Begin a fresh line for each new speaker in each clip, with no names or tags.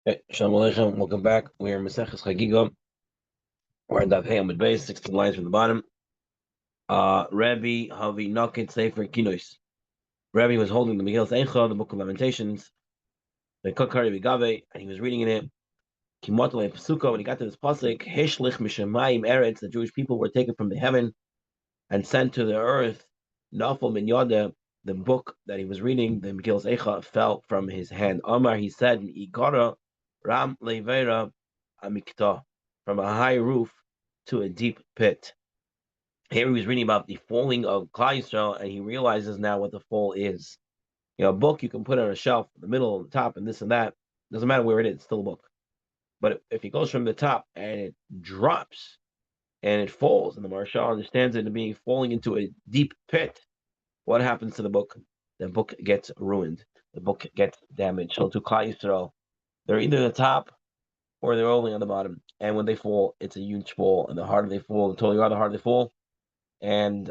Hey, Shalom Aleichem, welcome back. We're in Maseches Chagiga. We're in Daf Hey Amud Beis, 16 lines from the bottom. Rabbi Havi Nakit Sefer Kinois. Rabbi was holding the Megillas Eicha, the Book of Lamentations, the Kakari Vigave, and he was reading in it. Kimotale Pasuko, when he got to this pasuk, Hishlich Mishamayim Eretz, the Jewish people were taken from the heaven and sent to the earth. Nafal Min Yada, the book that he was reading, the Megillas Eicha, fell from his hand. Amar, he said, Igara Ram Levera Amikta, from a high roof to a deep pit. Here he was reading about the falling of Klal Yisrael, and he realizes now what the fall is. A book you can put on a shelf, the middle, the top, and this and that. Doesn't matter where it is, it's still a book. But if it goes from the top and it drops and it falls, and the Maharsha understands it to being falling into a deep pit, what happens to the book? The book gets ruined. The book gets damaged. So to Klal Yisrael, they're either the top or they're only on the bottom. And when they fall, it's a huge fall. And the harder they fall, the taller you are, the harder they fall. And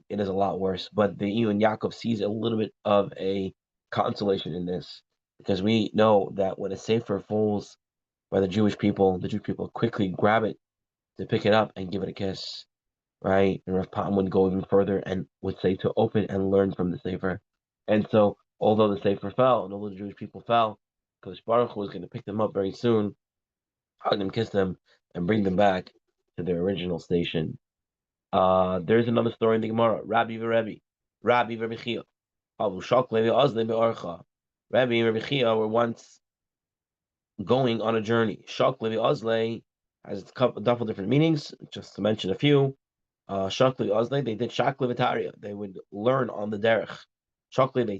it is a lot worse. But the Even Yaakov sees a little bit of a consolation in this, because we know that when a sefer falls by the Jewish people quickly grab it to pick it up and give it a kiss, right? And Rav Pam would go even further and would say to open and learn from the sefer. And so, although the sefer fell and although the Jewish people fell, because Baruch Hu was going to pick them up very soon, hug them, kiss them, and bring them back to their original station. There's another story in the Gemara. Rabbi Chia. Rabbi and Rabbi Chia were once going on a journey. Shak Levi Ozle has a couple different meanings, just to mention a few. Shak Levi Ozle, they did Shak Levitaria. They would learn on the derech. Shak Levi,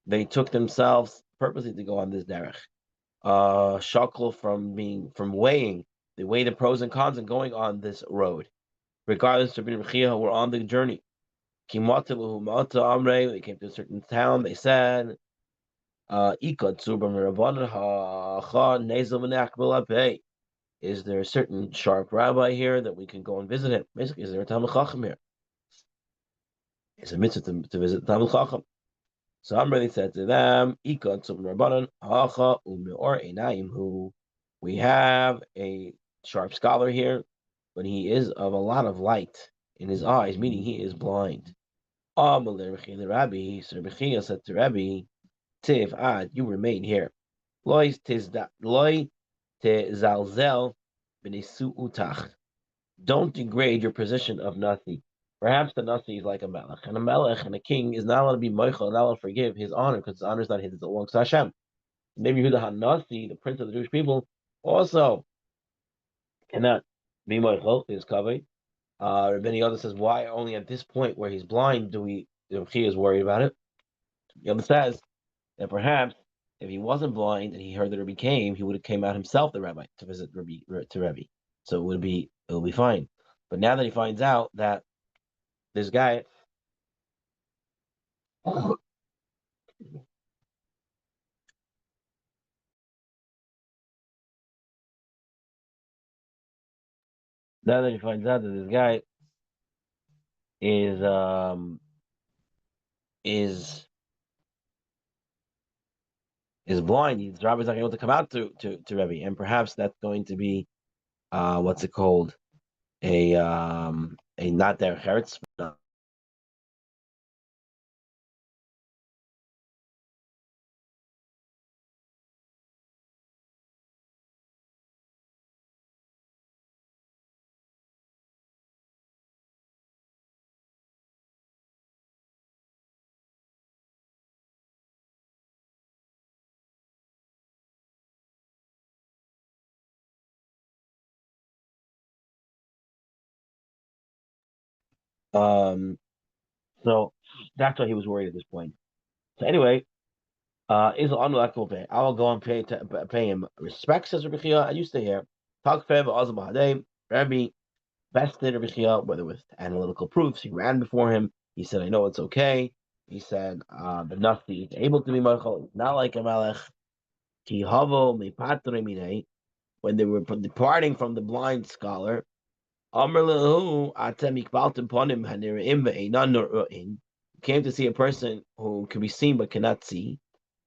they took themselves purposely to go on this derech. Shakl from weighing, they weigh the pros and cons and going on this road. Regardless, Rabbi Rechia were on the journey. They came to a certain town. They said, is there a certain sharp rabbi here that we can go and visit him? Basically, is there a Talmud Chacham here? It's a mitzvah to visit the Talmud Chacham. So Amreli said to them, we have a sharp scholar here, but he is of a lot of light in his eyes, meaning he is blind. The Rabbi said to Rabbi, Tiv ad, you remain here. Loy tezalzel b'nesu utach. Don't degrade your position of Nasi. Perhaps the Nasi is like a Melech, and a Melech and a king is not allowed to be Moichel, not allowed to forgive his honor, because his honor is not his, it belongs to Hashem. Maybe Yehuda HaNasi, the prince of the Jewish people, also cannot be Moichel, his kavod. Rabbi Yoda says, why only at this point where he's blind do he is worried about it? Yoda says that perhaps if he wasn't blind and he heard that Rabbi came, he would have came out himself, the rabbi, to visit Rabbi. So it will be fine. But now that he finds out that this guy now that he finds out that this guy is is blind, his rabbi's not able to come out to Rebbe, and perhaps that's going to be what's it called, a not their heretz. So that's why he was worried at this point. So anyway, is unluckable pay. I will go and pay him respect, says Rabbi Chia. I used to hear talk Fev Azabahadeh. Rabbi bested Rabbi Chia, whether with analytical proofs. He ran before him. He said, I know it's okay. He said, the Nasi is able to be Michael, not like a Melech. Ki havo mipatre minei. When they were departing from the blind scholar, Amr lehu atem ikbaltem ponim hanirim ve'einan nuru'in. Came to see a person who can be seen but cannot see.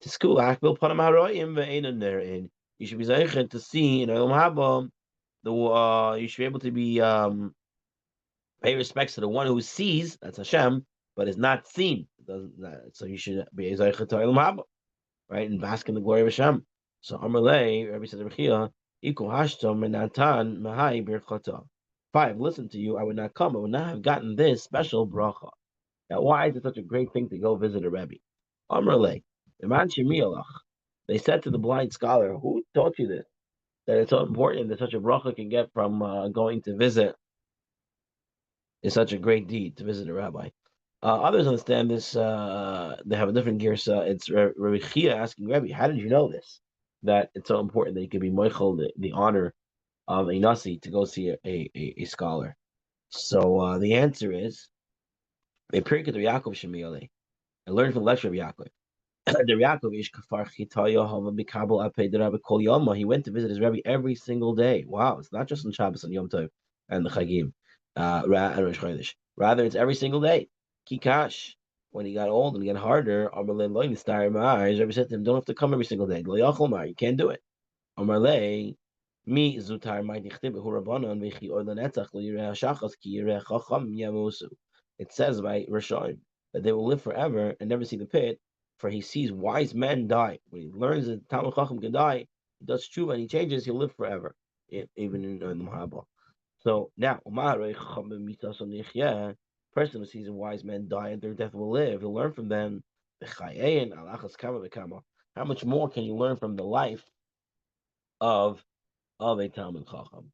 To school akbil ponim haroim ve'einan nuru'in. you should be zeichet to see in Olam Haba. You should be able to be pay respects to the one who sees, that's Hashem, but is not seen. So you should be zeichet to Olam Haba, right, and bask in the glory of Hashem. So Amalei, Rabbi said, Iko hashtam menatan mahai birchata. If I have listened to you, I would not come. I would not have gotten this special bracha. Now, why is it such a great thing to go visit a Rebbe? Amalei, Iman Shemialach. They said to the blind scholar, who taught you this? That it's so important that such a bracha can get from going to visit is such a great deed to visit a rabbi. Others understand this. They have a different girsa. It's Rabbi Chia asking Rabbi, how did you know this? That it's so important that you could be moichel the honor of a nasi to go see a scholar. So the answer is they pray to Yaakov Shemiele. I learned from the lecture of Yaakov. The Yaakov ish kafar chitaya hava bikabel apei the Rabbi kol yoma. He went to visit his Rabbi every single day. Wow, it's not just on Shabbos and Yom Tov and the Chagim, and Rosh Chodesh. Rather, it's every single day. Kikash. When he got old and he got harder, Amarle loy nistar ma'ar. His Rabbi said to him, "Don't have to come every single day. Lo yachol mar. You can't do it." Amarle mi zutar my dichtib hurabanon v'chi or lenetzach lo yireh hashachas ki yireh chacham yamusu. It says by Rishonim that they will live forever and never see the pit, for he sees wise men die. When he learns that Talmud Chacham can die, he does tshuva and he changes, he'll live forever, even in the Mahabharata. So now, person who sees a wise men die and their death will live, he'll learn from them. How much more can you learn from the life of a Talmud Chacham?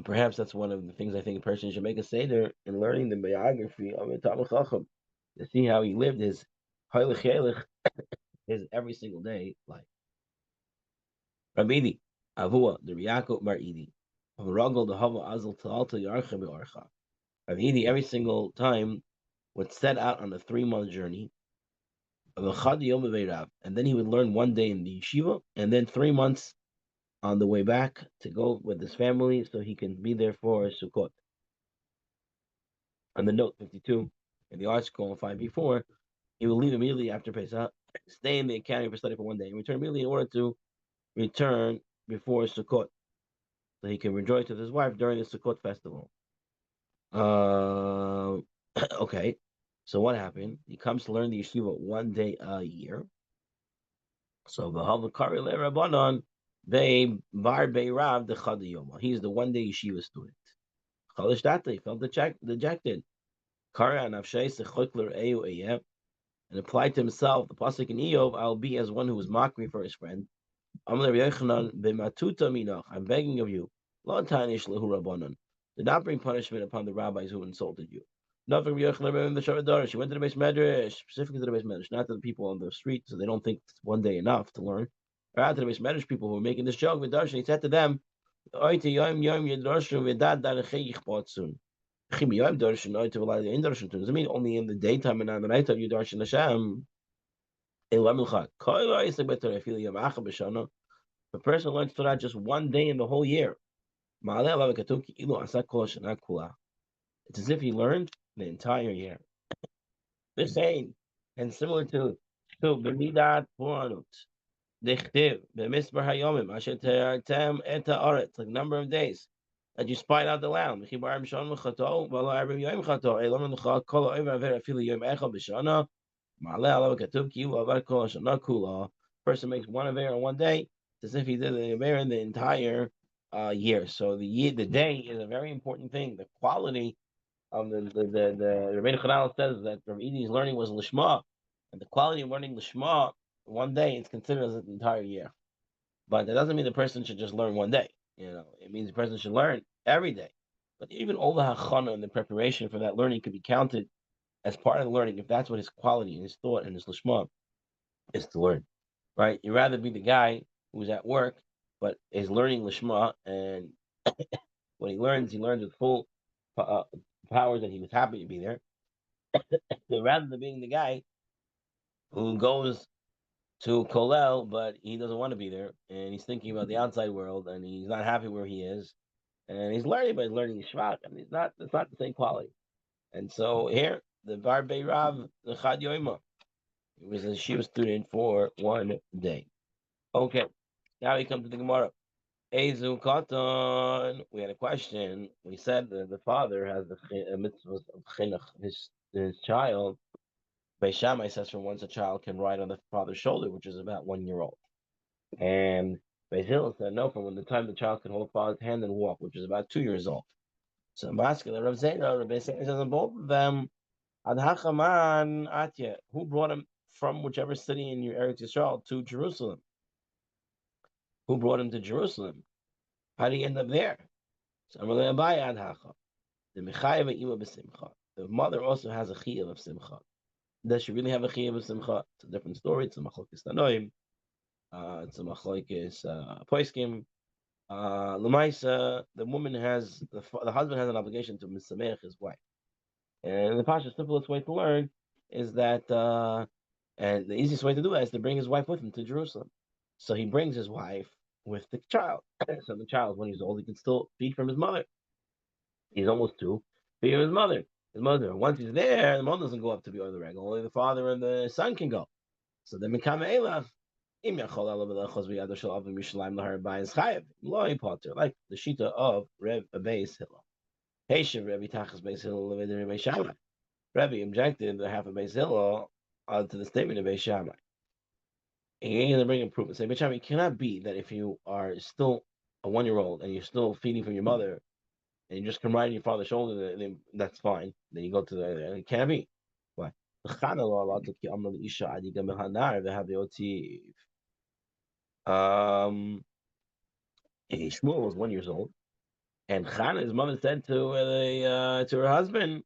Perhaps that's one of the things I think a person should make a seder in learning the biography of a Talmud Chacham, to see how he lived his heilig heilig, his every single day life. Rabidi, Avua, the Riyako Maridi, Ragol the Hava Azal Talta Yarcha Be'archa. Rabidi every single time would set out on a 3-month journey of a Chad Yom Rav, and then he would learn one day in the yeshiva, and then 3 months on the way back to go with his family so he can be there for Sukkot. On the note 52, in the article 5 before, he will leave immediately after Pesach, stay in the academy for study for one day, and return immediately in order to return before Sukkot, so he can rejoice with his wife during the Sukkot festival. Okay, so what happened? He comes to learn the yeshiva one day a year. So Kari Rabbanon, they Bar Rav the Chadiyoma. He's the one day yeshiva student. He felt dejected. And applied to himself the pasuk in Eov, I'll be as one who was mockery for his friend. I'm begging of you, do not bring punishment upon the rabbis who insulted you. Nothing She went to the base medrash, specifically to the base medrash, not to the people on the street, so they don't think it's one day enough to learn. Or to the base medrash people who were making this joke with Darshan. He said to them, doesn't mean only in the daytime and on the nighttime you darshan Hashem. The person learns Torah just one day in the whole year. It's as if he learned the entire year. This saying, and similar to B'midat Puranut, Dichtiv, B'misbar Hayomim, Asher Tertem Et Haaretz, like number of days that you spied out the land. Person makes one aver in one day, as if he did the aver in the entire year. So the day is a very important thing. The quality of the Rebbeinu Chanal says that Rav Edi's learning was lishma, and the quality of learning lishma one day is considered as an entire year. But that doesn't mean the person should just learn one day. It means the person should learn every day. But even all the hachana and the preparation for that learning could be counted as part of the learning if that's what his quality and his thought and his lishma is to learn, right? You'd rather be the guy who's at work but is learning lishma, and when he learns with full powers and he was happy to be there. So rather than being the guy who goes to Kolel, but he doesn't want to be there, and he's thinking about the outside world, and he's not happy where he is, and he's learning, but he's learning Shvach, and it's not the same quality. And so here, the Bar Rav, the Chad Yoima, he was a Shiva student for one day. Okay, Now we come to the Gemara. Ezu Katan. We had a question. We said that the father has the mitzvah of chinuch his child. Beis Shammai says from once a child can ride on the father's shoulder, which is about 1 year old. And Beis Hillel said no, from the time the child can hold the father's hand and walk, which is about 2 years old. So I'm asking Rav Zera, Rav Zera says on both of them, Ad Hachaman Atya, who brought him from whichever city in your Eretz Yisrael to Jerusalem? Who brought him to Jerusalem? How did he end up there? So I'm really Abai Ad Hacha. The Mechayev Ima b'Simcha. The mother also has a chiyuv of simcha. Does she really have a chiyuv of simcha? It's a different story. It's a machlokes tanoim. It's a machlokes poiskim. L'maisa, the woman has the husband has an obligation to misamech his wife. And the Pasha's simplest way to learn is that, and the easiest way to do that is to bring his wife with him to Jerusalem. So he brings his wife with the child. So the child, when he's old, he can still feed from his mother. He's almost 2. Feed from his mother. His mother. Once he's there, the mother doesn't go up to be the regel. Only the father and the son can go. So then Mikama Elav. Like the Shita of Reb Beis Hillel. Heshav Rebbe Tachas Beis Hillel Rebbe Shammai. Rebbe objected the half of Beis Hillel to the statement of Beis Shammai. And you're going to bring a proof and say, Beis Shammai, it cannot be that if you are still a 1 year old and you're still feeding from your mother and you just come right on your father's shoulder, then that's fine. Then you go to the, it can't be. Why? Shmuel was 1 year old, and Chana, his mother, said to her husband,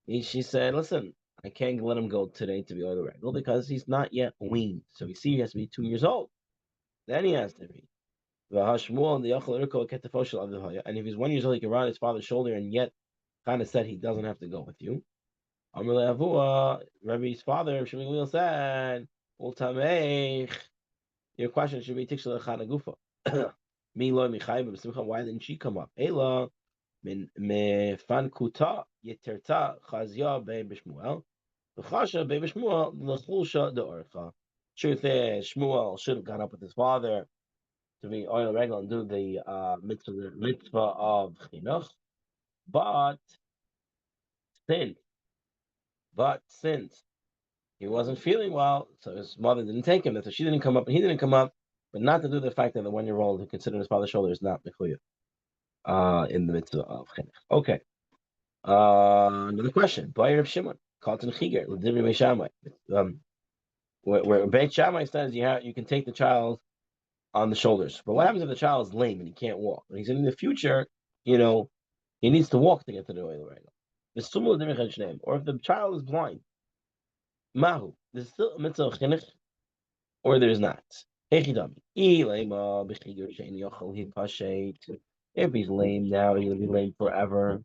she said, "Listen, I can't let him go today to be oil regal because he's not yet weaned. So we see he has to be 2 years old. Then he has to be." And if he's 1 year old, he can ride on his father's shoulder, and yet kind of said he doesn't have to go with you. Rabbi's father, Shmuel said, your question should be Tikshel Chana Gufa. Why didn't she come up? Ela me fankuta yeterta chazia be b'Shmuel. V'chasha be b'Shmuel l'chulsha de'orcha. Truth is, Shmuel should have gone up with his father to be oil regal and do the mitzvah of chinuch, but since he wasn't feeling well, so his mother didn't take him. So she didn't come up, and he didn't come up, but not to do the fact that the 1 year old who considered his father's shoulder is not mechuyev in the mitzvah of chinuch. Okay. Another question. Bayer of Shimon, Kalton Chiger, L'Divri Beis Shammai. Where Beis Shammai says you can take the child on the shoulders. But what happens if the child is lame and he can't walk? And he said in the future, he needs to walk to get to the oil regal. Or if the child is blind, Mahu, there's still a mitzvah of chinuch, or there's not. If he's lame now, he's going to be lame forever.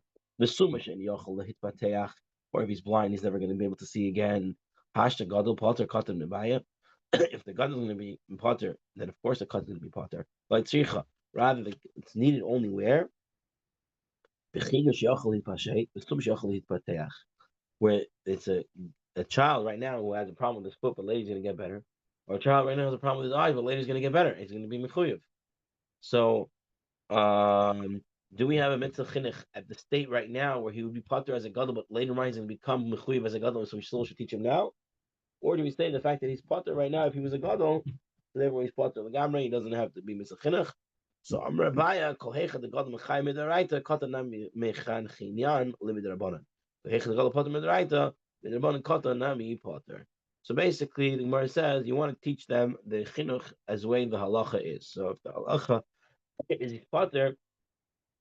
Or if he's blind, he's never going to be able to see again. If the gadol is going to be potter, then of course the cut is going to be potter. Like tzricha, rather it's needed only where where it's a child right now who has a problem with his foot, but later's going to get better. Or a child right now has a problem with his eyes, but later's going to get better. He's going to be mechuyev. So, do we have a mitzvah chinuch at the state right now where he would be potter as a gadol, but later on he's going to become mechuyev as a gadol, so we still should teach him now? Or do we say the fact that he's potter right now, if he was a gadol, so therefore he's potter legamre, he doesn't have to be mitzvah chinuch? So, Rabaya, kol hecha the gadol mechayim midaraita, katan mechan chinyan limidrabanan. The hecha the gadol potter midaraita, midarabanan katan nami potter. So basically, the Gemara says you want to teach them the chinuch as way the halacha is. So if the halacha is he's potter,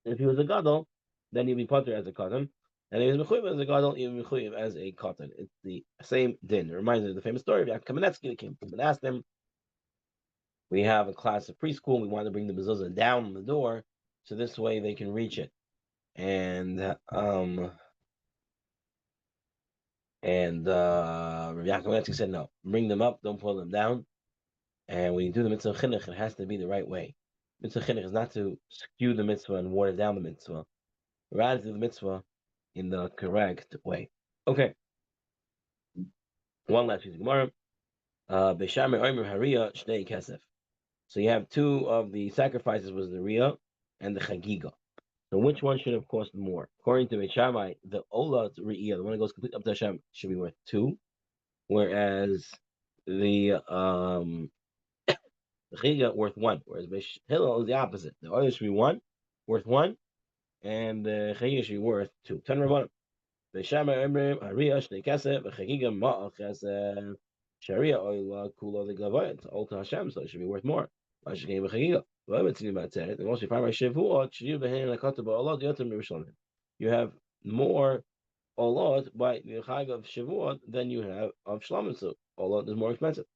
if he was a gadol, then he'd be potter as a katan. And if he was mechuyev as a gadol, he'd be mechuyev as a katan. It's the same din. It reminds me of the famous story of Yaakov Kamenetsky that came and asked him, we have a class of preschool, we want to bring the mezuzah down the door, so this way they can reach it. And Rabbi Yaakov Kamenetsky said, no, bring them up, don't pull them down. And when you do the mitzvah chinuch, it has to be the right way. Mitzvah chinuch is not to skew the mitzvah and water down the mitzvah. Rather, do the mitzvah in the correct way. Okay. One last piece of Gemara. Beis Shammai Omer Hariya Shnei Kesef. So you have two of the sacrifices was the Riyah and the Chagiga. So which one should have cost more? According to Beit Shammai, the Ola Riyah, the one that goes complete up to Hashem, should be worth 2, whereas the Chagiga worth 1. Whereas Beit Hillel is the opposite. The Ola should be 1, worth 1, and the Chagiga should be worth 2. 10 Rabbanim. Beit Shammai Emrim Hariyah Shnei Kesef v'Chagiga Ma'al Kesef. Sharia Oila Kula the Gavayat. It's all to Hashem, so it should be worth more. And also, if you find my Shavuot, you have more olot by the Chag of Shavuot than you have of Shlamim. So olot is more expensive,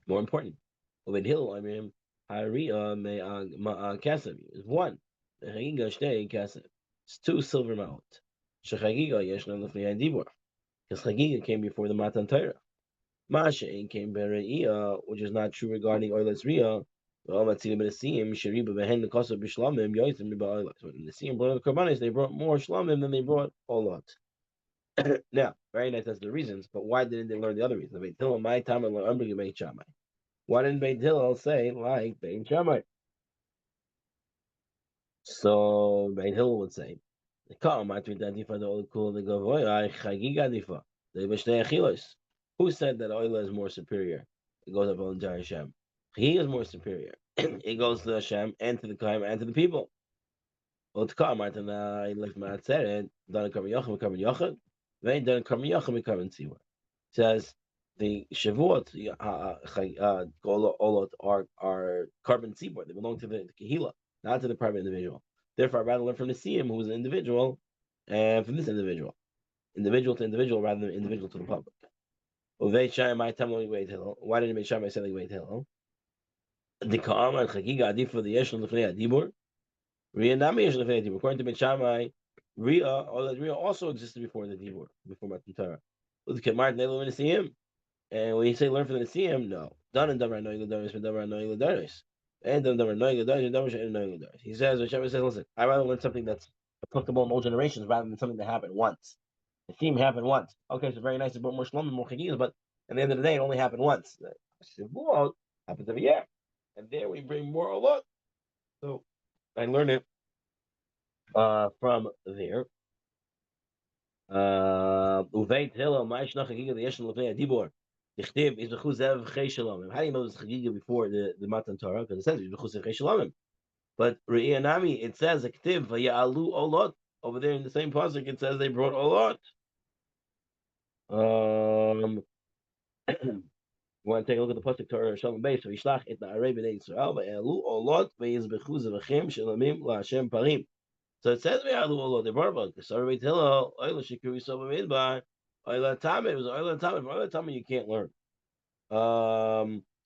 more important. Over hill, I mean, Hariya me Kesef is 1. The Chagiga Shtei Kesef. It's 2 silver mount. Shechagiga Yeshna Lefnei Dibur. Because Chagiga came before the Matan Torah. Masha came Bereia, which is not true regarding Oilas Ria. When the Nisim brought the Karbanis, they brought more Shlamim than they brought Olot. Now, very nice, that's the reasons, but why didn't they learn the other reasons? Why didn't Beit Hillel say like Beit Shammai? So Beit Hillel would say, who said that Oila is more superior? It goes up on Hashem. He is more superior. It goes to Hashem and to the Kaim and to the people. Well, says the Shavuot, Olot are carbon seaboard. They belong to the Kehila, not to the private individual. Therefore, I'd rather learn from the Siyam, who is an individual, and from this individual to individual, rather than individual to the public. Why didn't Beit Shammai say like Beit Hillel? The Ka'amar Chagiga Adif for the Yeshon Lefnei Adibur. Ria Nami Yeshon Lefnei Adibur. According to Beit Shammai, Ria also existed before the Dibur, before Matan Torah. Look at Martin Nelo in the Siyam. And when you say learn from the Nesiim, no. Done and Davar Noig Ladaris, but Davar Noig Ladaris. And done Davar Noig Ladaris, and Davar Noig Ladaris. He says, Hashem says, listen, I'd rather learn something that's applicable in all generations rather than something that happened once. The theme happened once. Okay, so very nice to put more Shlomim, more Chagiyas, but at the end of the day, it only happened once. Shavuot happens every year. And there we bring more a lot. So I learned it from there. Uveit Hillel, Ma'ishnach Chagiga, the Yeshon Lefnei Adibor. Dichtiv is b'chuzev chei shalomim. How do you know this Chagiga before the Matan Torah? Because it says it's b'chuzev chei shalomim. But Re'iyah Nami, it says a ktiv v'ya'alu olot. Over there in the same pasuk, it says they brought olot. You want to take a look at the pasuk Torah Shalom Beis? So Yishlach et na'arei b'nei Yisrael v'ya'alu olot v'yiz b'chuzev v'chem shalomim la'Hashem parim. So it says v'ya'alu olot. They brought olot. So Rabbi Hillel oila shikuri so b'midbar oila tamid. It was oila tamid. Oila tamid you can't learn.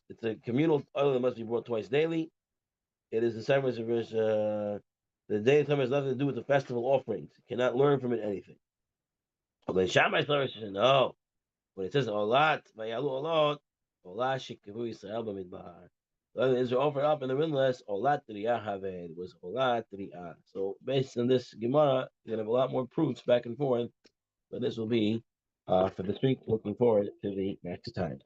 It's a communal oil that must be brought twice daily. It is the same as the day of time has nothing to do with the festival offerings. You cannot learn from it anything. Okay, Shammai said, no. When it says olat, vayalu olot, olat shikavu Yisrael b'midbar. Israel offered up in the wilderness, olat riyah haved, was olat riyah. So based on this Gemara, you're gonna have a lot more proofs back and forth, but this will be for this week. Looking forward to the next time.